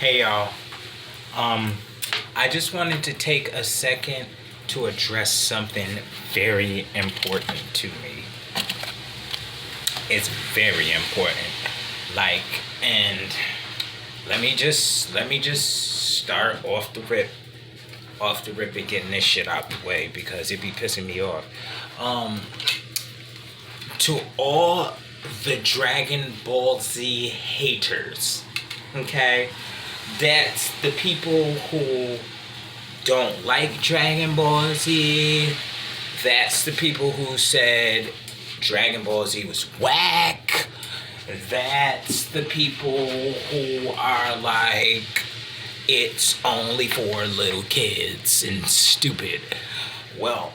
Hey y'all. I just wanted to take a second to address something very important to me. It's very important. And let me just start off the rip and getting this shit out the way because it be pissing me off. To all the Dragon Ball Z haters, okay? That's the people who don't like Dragon Ball Z. That's the people who said Dragon Ball Z was whack. That's the people who are like, it's only for little kids and stupid. Well,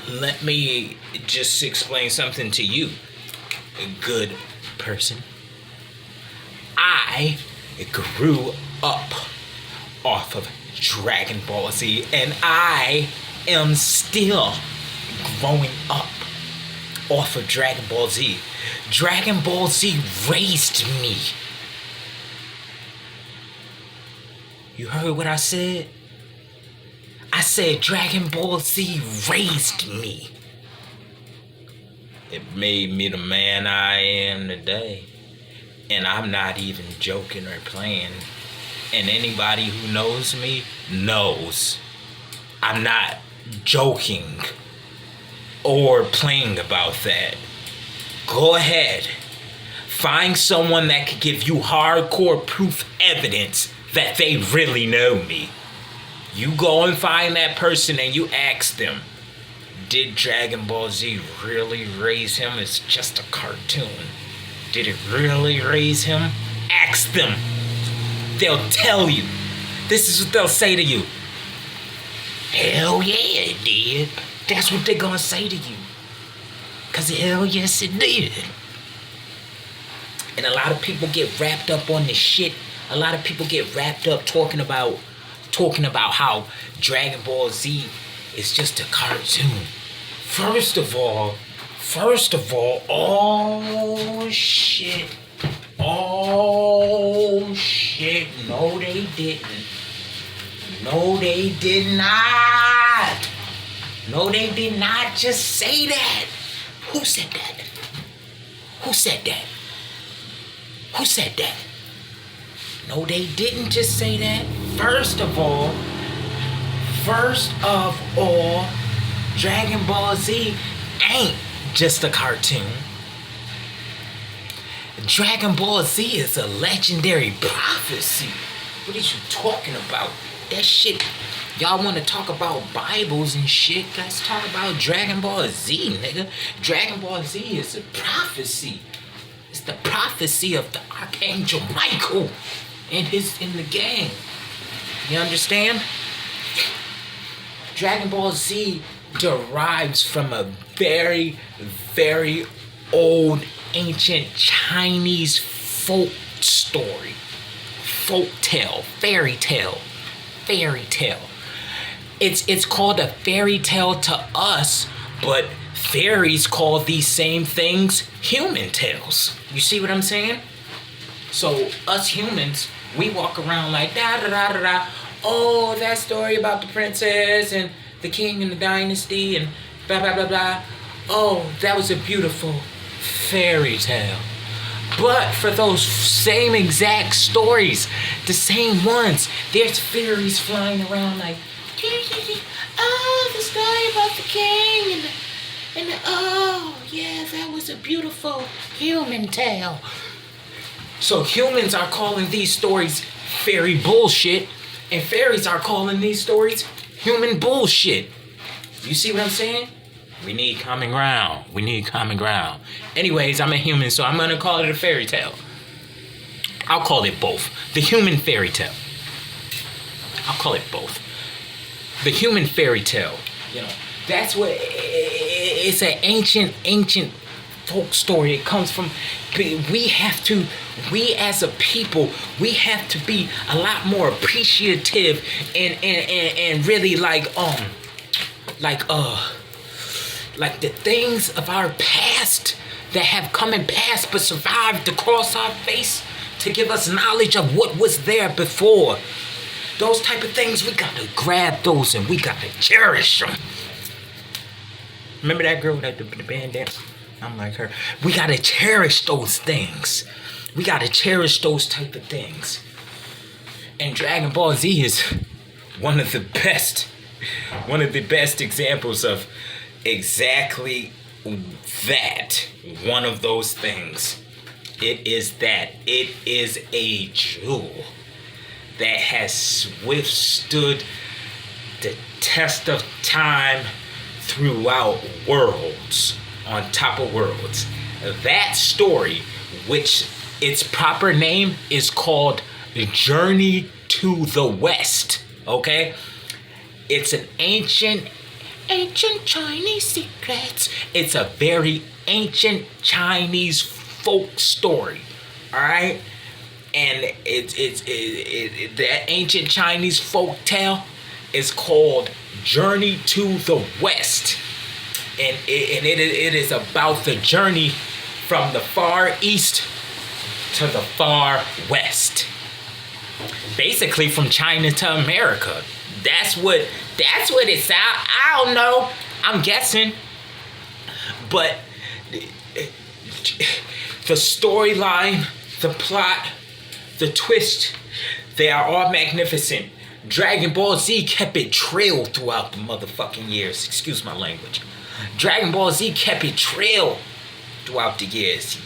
let me just explain something to you, good person. I grew up off of Dragon Ball Z, and I am still growing up off of Dragon Ball Z. Dragon Ball Z raised me. You heard what I said? I said Dragon Ball Z raised me. It made me the man I am today. And I'm not even joking or playing. And anybody who knows me knows I'm not joking or playing about that. Go ahead. Find someone that could give you hardcore proof evidence that they really know me. You go and find that person and you ask them, did Dragon Ball Z really raise him? It's just a cartoon. Did it really raise him? Ask them. They'll tell you. This is what they'll say to you. Hell yeah, it did. That's what they're gonna say to you. Cause hell yes, it did. And a lot of people get wrapped up on this shit. A lot of people get wrapped up talking about how Dragon Ball Z is just a cartoon. First of all, oh shit, no they didn't. No they did not. No they did not just say that. Who said that? Who said that? Who said that? No they didn't just say that. First of all, Dragon Ball Z ain't just a cartoon. Dragon Ball Z is a legendary prophecy. What are you talking about? That shit, y'all want to talk about Bibles and shit? Let's talk about Dragon Ball Z, nigga. Dragon Ball Z is a prophecy. It's the prophecy of the Archangel Michael and in the gang. You understand? Dragon Ball Z derives from a very, very old, ancient Chinese folk story. Fairy tale. It's called a fairy tale to us, but fairies call these same things human tales. You see what I'm saying? So us humans, we walk around like da da da da da. Oh, that story about the princess and the king and the dynasty and blah blah blah blah. Oh, that was a beautiful fairy tale. But for those same exact stories, the same ones, there's fairies flying around like, oh, the story about the king and oh, yeah, that was a beautiful human tale. So humans are calling these stories fairy bullshit, and fairies are calling these stories human bullshit. You see what I'm saying? We need common ground. Anyways, I'm a human, so I'm gonna call it a fairy tale. I'll call it both. The human fairy tale. I'll call it both. The human fairy tale. You know, that's what it's an ancient folk story. It comes from. We as a people, we have to be a lot more appreciative and really like the things of our past that have come and passed but survived to cross our face to give us knowledge of what was there before. Those type of things, we gotta grab those and we gotta cherish them. Remember that girl that the band dance? I'm like her. We gotta cherish those things. We gotta cherish those type of things. And Dragon Ball Z is one of the best examples of exactly that. One of those things. It is that. It is a jewel that has withstood the test of time throughout worlds, on top of worlds. That story, which its proper name is called Journey to the West, okay? It's an ancient Chinese secrets. It's a very ancient Chinese folk story, all right? And that ancient Chinese folk tale is called Journey to the West. And it is about the journey from the far east to the far west. Basically from China to America. That's what it's out. I don't know. I'm guessing. But the storyline, the plot, the twist, they are all magnificent. Dragon Ball Z kept it trill throughout the motherfucking years. Excuse my language. Dragon Ball Z kept it trill throughout the years.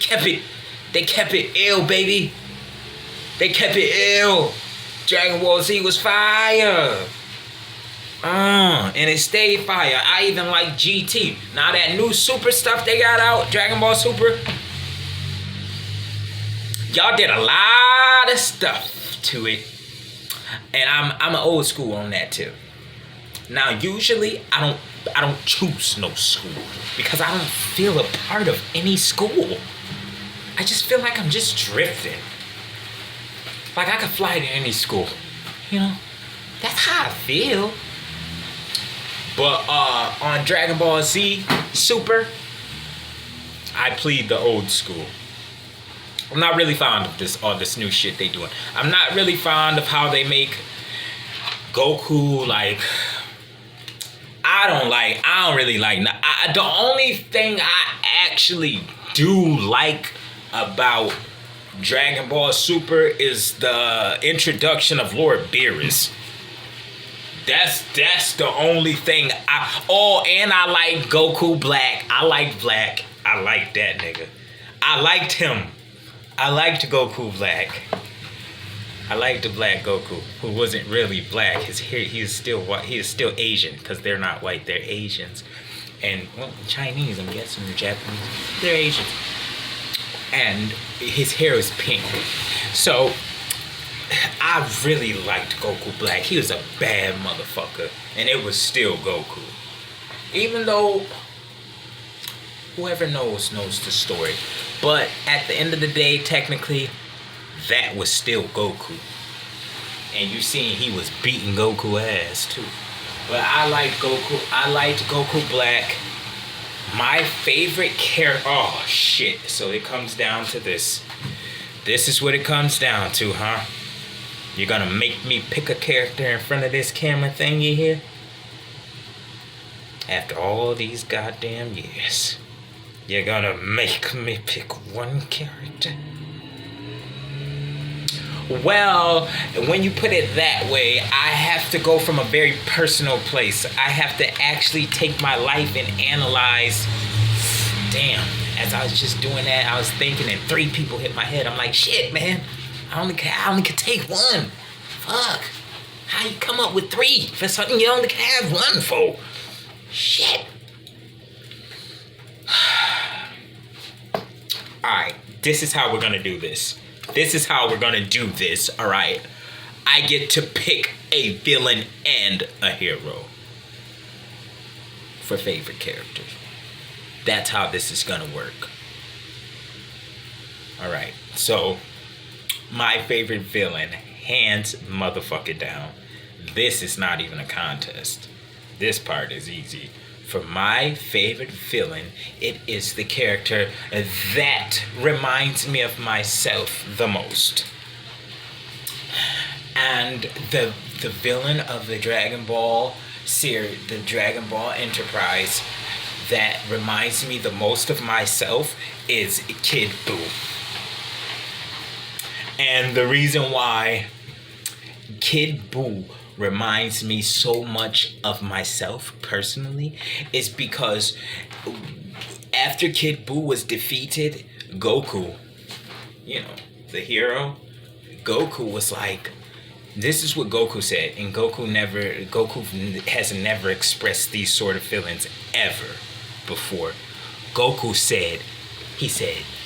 They kept it ill, baby. They kept it ill. Dragon Ball Z was fire. And it stayed fire. I even like GT. Now that new Super stuff they got out, Dragon Ball Super, y'all did a lot of stuff to it, and I'm an old school on that too. Now usually I don't choose no school because I don't feel a part of any school. I just feel like I'm just drifting. Like I could fly to any school, you know. That's how I feel. But on Dragon Ball Z Super, I plead the old school. I'm not really fond of all this new shit they doing. I'm not really fond of how they make Goku like. I don't really like. The only thing I actually do like about Dragon Ball Super is the introduction of Lord Beerus. That's the only thing. And I like Goku Black. I like Black. I like that nigga. I liked him. I liked Goku Black. I liked the black Goku, who wasn't really black. His hair, he is still white. He is still Asian because they're not white. They're Asians, and well, Chinese. I'm guessing they're Japanese. They're Asians, and his hair is pink. So I really liked Goku Black. He was a bad motherfucker, and it was still Goku, even though whoever knows the story. But at the end of the day, technically, that was still Goku. And you seen he was beating Goku ass too. But I liked Goku. I liked Goku Black. My favorite character. Oh shit. So it comes down to this. This is what it comes down to, huh? You're gonna make me pick a character in front of this camera thingy here? After all these goddamn years. You're gonna make me pick one character? Well, when you put it that way, I have to go from a very personal place. I have to actually take my life and analyze. Damn, as I was just doing that, I was thinking and 3 people hit my head. I'm like, shit, man, I only can take one. Fuck. How you come up with 3 for something you only can have 1 for? Shit. Alright, this is how we're gonna do this. This is how we're gonna do this, alright? I get to pick a villain and a hero for favorite characters. That's how this is gonna work. Alright, so my favorite villain, hands motherfucking down. This is not even a contest. This part is easy. for my favorite villain, it is the character that reminds me of myself the most. And the villain of the Dragon Ball series, the Dragon Ball Enterprise, that reminds me the most of myself is Kid Buu. And the reason why Kid Buu reminds me so much of myself personally is because after Kid Buu was defeated, Goku, the hero, Goku was like, this is what Goku said, and Goku has never expressed these sort of feelings ever before. Goku said,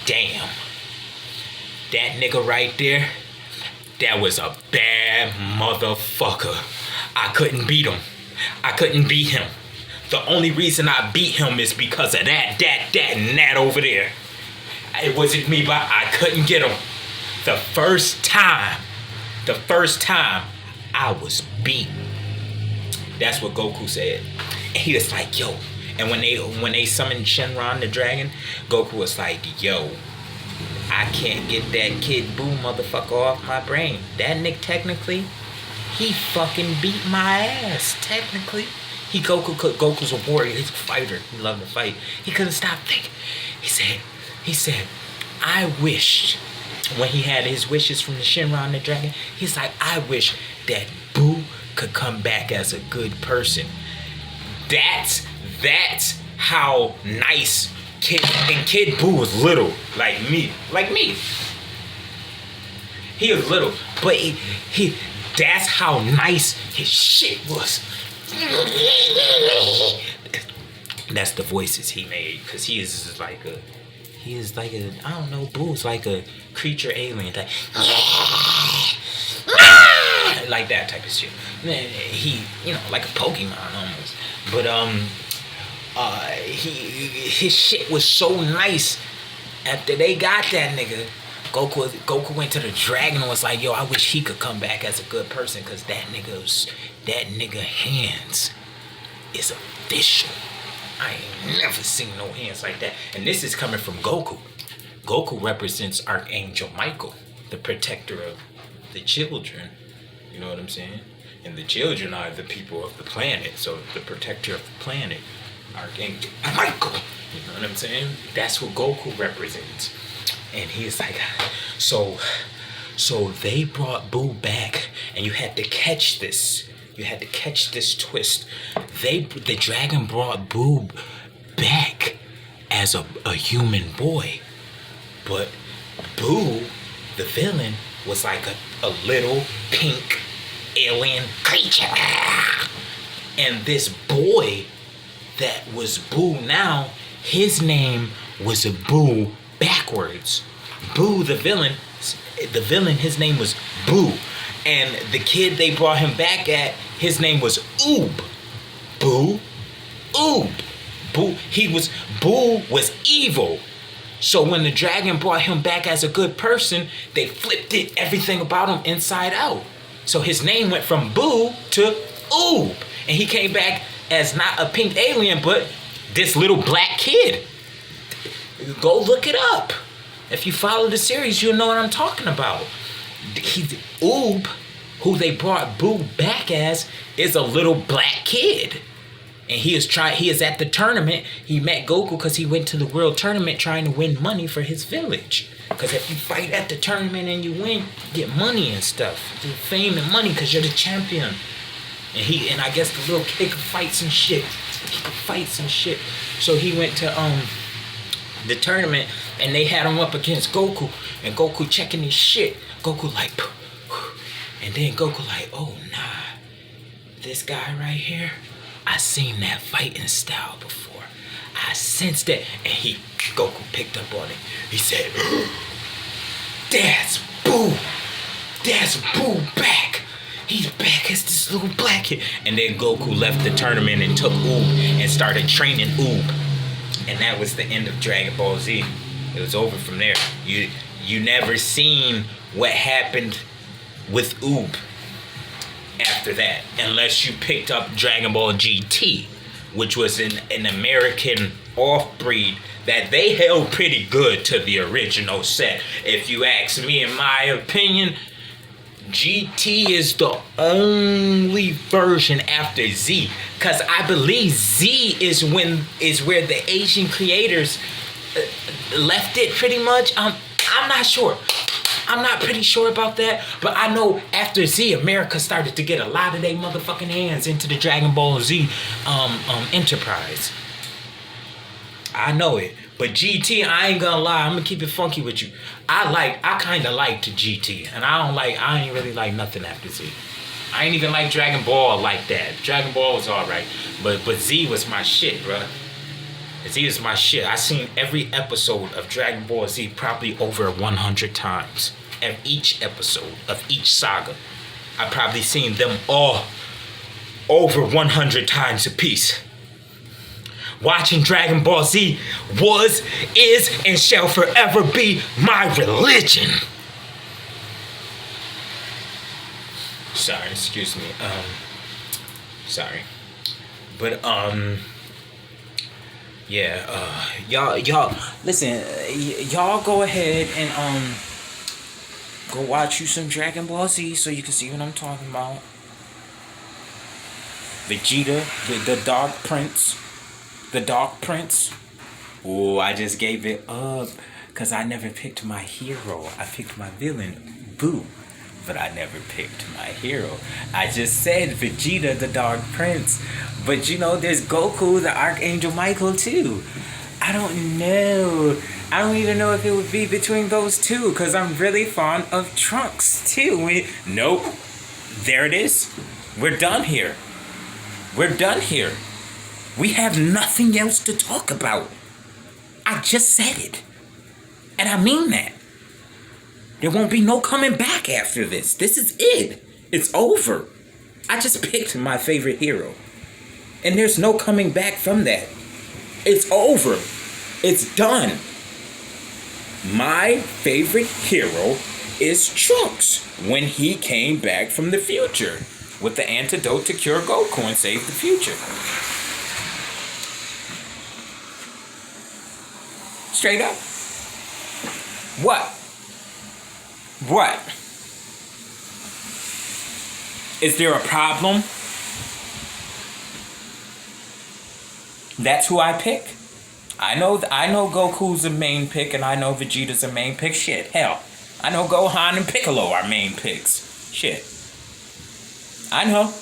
damn, that nigga right there, that was a bad motherfucker. I couldn't beat him. The only reason I beat him is because of that, and that over there. It wasn't me, but I couldn't get him. The first time I was beat. That's what Goku said. And he was like, yo. And when they summoned Shenron the dragon, Goku was like, yo, I can't get that Kid Buu motherfucker off my brain. That Nick, technically, he fucking beat my ass. Technically. Goku's a warrior. He's a fighter. He loved to fight. He couldn't stop thinking. He said, I wished, when he had his wishes from the Shenron the dragon, he's like, I wish that Buu could come back as a good person. That's how nice Kid Buu was little, like me. He was little, but he that's how nice his shit was. That's the voices he made, because he is like a, I don't know, Boo's like a creature alien, like that type of shit. He, like a Pokemon almost. But his shit was so nice. After they got that nigga, Goku went to the dragon and was like, yo, I wish he could come back as a good person, because that nigga hands is official. I ain't never seen no hands like that. And this is coming from Goku. Goku represents Archangel Michael, the protector of the children. You know what I'm saying? And the children are the people of the planet. So the protector of the planet, Archangel Michael. You know what I'm saying? That's what Goku represents. And he's like, so they brought Buu back, and you had to catch this. You had to catch this twist. The dragon brought Buu back as a human boy. But Buu, the villain, was like a little pink alien creature. And this boy that was Buu now, his name was Buu backwards. Buu, the villain, his name was Buu. And the kid they brought him back at, his name was Oob. Buu. Oob. Buu was evil. So when the dragon brought him back as a good person, they flipped everything about him inside out. So his name went from Buu to Oob. And he came back as not a pink alien, but this little black kid. Go look it up. If you follow the series, you'll know what I'm talking about. Oob, who they brought Buu back as, is a little black kid. And he is at the tournament. He met Goku because he went to the world tournament trying to win money for his village. Because if you fight at the tournament and you win, you get money and stuff. Fame and money because you're the champion. And I guess the little kid could fight some shit. So he went to the tournament, and they had him up against Goku, and Goku checking his shit. Goku like, and then Goku like, oh nah, this guy right here, I seen that fighting style before. I sensed it, and Goku picked up on it. He said, that's Buu back. He's back as this little black kid. And then Goku left the tournament and took Oob and started training Oob. And that was the end of Dragon Ball Z. It was over from there. You never seen what happened with Oob after that, unless you picked up Dragon Ball GT, which was an American off-breed, that they held pretty good to the original set. If you ask me, in my opinion, GT is the only version after Z, because I believe Z is where the Asian creators left it pretty much. I'm not sure. I'm not pretty sure about that, but I know after Z, America started to get a lot of their motherfucking hands into the Dragon Ball Z enterprise. I know it. But GT, I ain't gonna lie, I'm gonna keep it funky with you. I kinda liked GT, and I ain't really like nothing after Z. I ain't even like Dragon Ball like that. Dragon Ball was alright, but Z was my shit, bruh. Z is my shit. I seen every episode of Dragon Ball Z probably over 100 times. And each episode of each saga, I probably seen them all over 100 times apiece. Watching Dragon Ball Z was, is, and shall forever be my religion. Sorry, excuse me. Sorry. But, yeah, y'all, listen, y'all go ahead and, go watch you some Dragon Ball Z so you can see what I'm talking about. Vegeta, the Dark Prince. The Dark Prince. Oh, I just gave it up because I never picked my hero. I picked my villain, Boo. But I never picked my hero. I just said Vegeta, the Dark Prince. But you know, there's Goku, the Archangel Michael, too. I don't know. I don't even know if it would be between those two, because I'm really fond of Trunks, too. Nope. There it is. We're done here. We're done here. We have nothing else to talk about. I just said it. And I mean that. There won't be no coming back after this. This is it. It's over. I just picked my favorite hero. And there's no coming back from that. It's over. It's done. My favorite hero is Trunks when he came back from the future with the antidote to cure Goku and save the future. Straight up. What? What? Is there a problem? That's who I pick. I know Goku's a main pick, and I know Vegeta's a main pick. Shit, hell, I know Gohan and Piccolo are main picks. Shit, I know.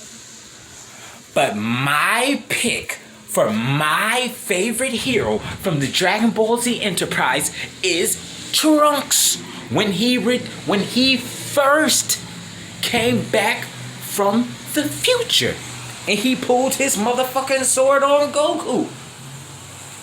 But my pick for my favorite hero from the Dragon Ball Z Enterprise is Trunks. When he first came back from the future, and he pulled his motherfucking sword on Goku.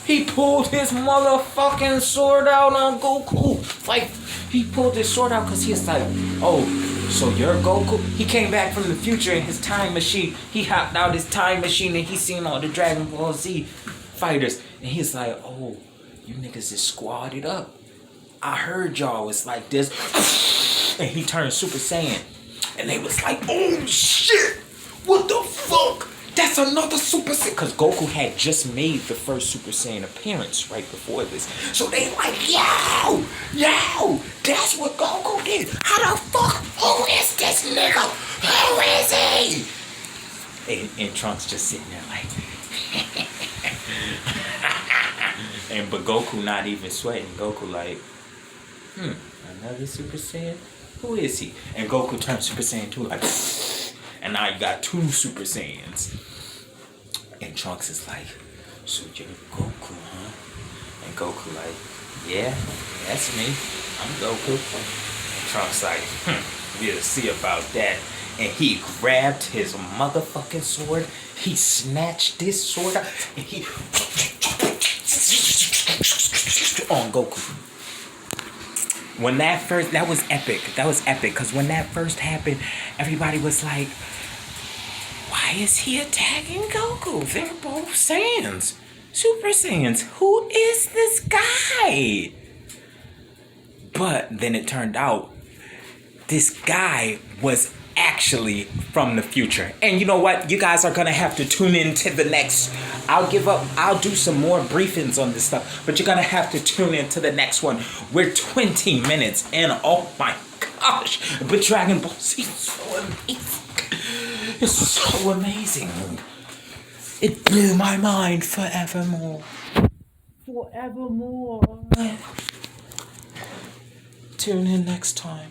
He pulled his motherfucking sword out on Goku. Like, he pulled his sword out because he was like, oh, so you're Goku? He came back from the future in his time machine. He hopped out his time machine and he seen all the Dragon Ball Z fighters. And he's like, oh, you niggas is squadded up. I heard y'all was like this. And he turned Super Saiyan. And they was like, oh shit, what the fuck? That's another Super Saiyan. Because Goku had just made the first Super Saiyan appearance right before this. So they like, yo, that's what Goku did. How the fuck? Who is this nigga? Who is he? And Trunks just sitting there like, but Goku not even sweating. Goku like, another Super Saiyan? Who is he? And Goku turned Super Saiyan 2 like, and now you got 2 Super Saiyans. And Trunks is like, so you're Goku, huh? And Goku like, yeah, that's me. I'm Goku. And Trunks like, we'll see about that. And he grabbed his motherfucking sword. He snatched this sword out. And he on Goku. When that was epic. That was epic. Because when that first happened, everybody was like, why is he attacking Goku? They're both Saiyans. Super Saiyans. Who is this guy? But then it turned out this guy was actually from the future. And you know what? You guys are gonna have to tune in to the next. I'll do some more briefings on this stuff, but you're gonna have to tune in to the next one. We're 20 minutes in. Oh my gosh. But Dragon Ball Z is so amazing. It's so amazing. It blew my mind forevermore. Forevermore. Tune in next time.